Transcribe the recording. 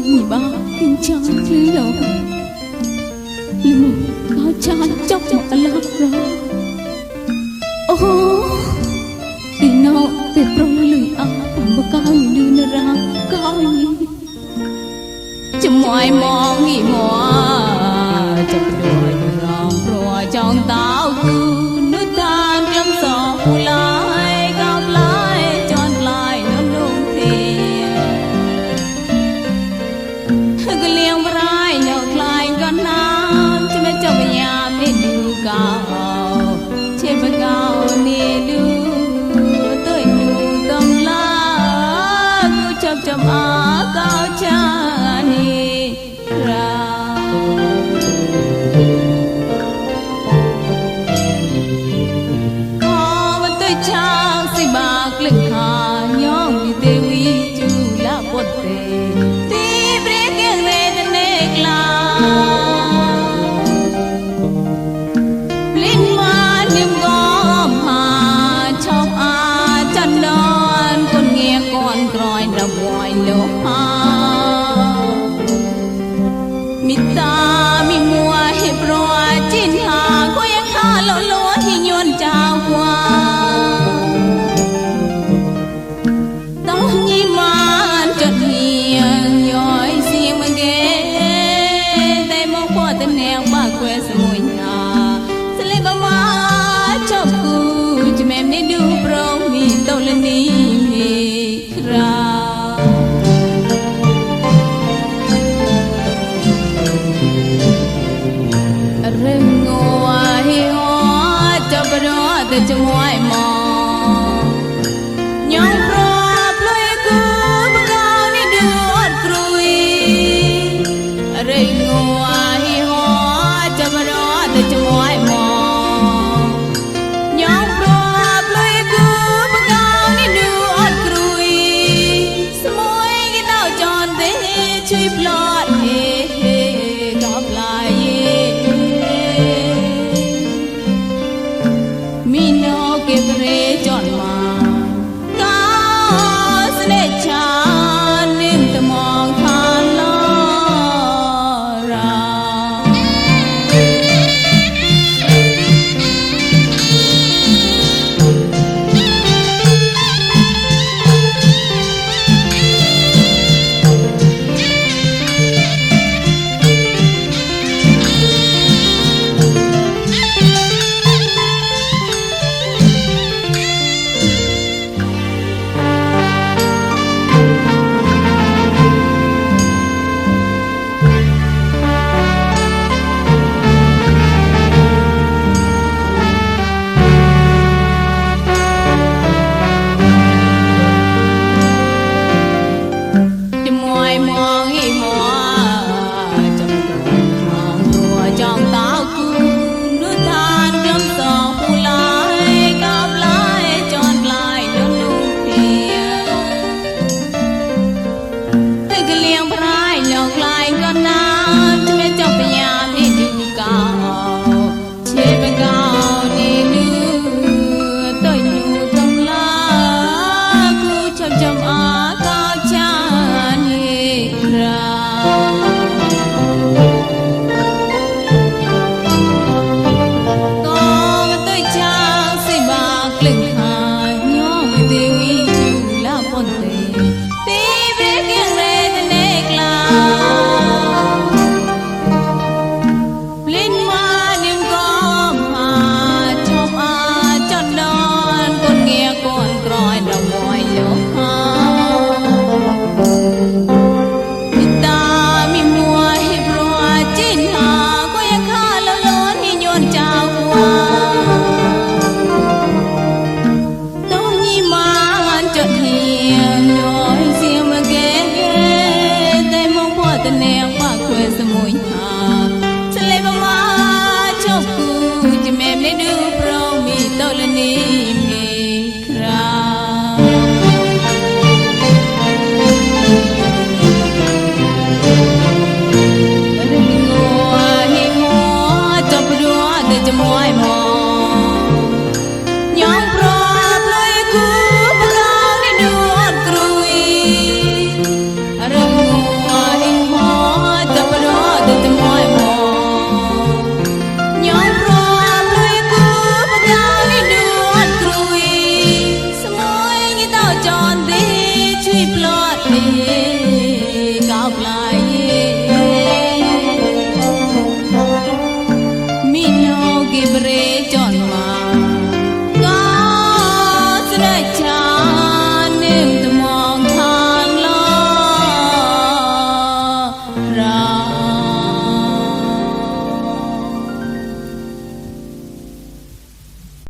mì ba kinh cha lý đầu lùm có cha chóc mà lạc ra ô đi nào để prong lười áo mà cao như nơ ra cao như chấm ngoài mong nghỉ mò chấm đôi rong rùa trong táo cứ nước than trong gió lại gặp lại tròn lại nó nung thiệt cứ liêng vai nhậu lại con nam cho mấy chồng nhà đi đưa cao trên bờ cao nề đưa tới nụ tâm lá cứ chập chập á cao cha nề ra trang si bạc lực hà nhong như tê uy chu la bột tê ti bre keng re de nek la linh ma niệm gom hà chop a chan don con nghe con còi đập ngoài lỗ hà mi ta mi mua hiệp roa chín hà có yang kha lo lo hi nhuần chào qua cho ngoài mò nhong rap lối cứ bưng cao đi đưa cùi rây ngô hi ho cho bà đó cho ngoài mò nhong rap lối cứ bưng cao đi đưa cùi smoy cái tao tròn thế chui plot gặp lại mino ke bre chọn mà cao sne cha nim ta mong than lo ra Hãy subscribe ราชา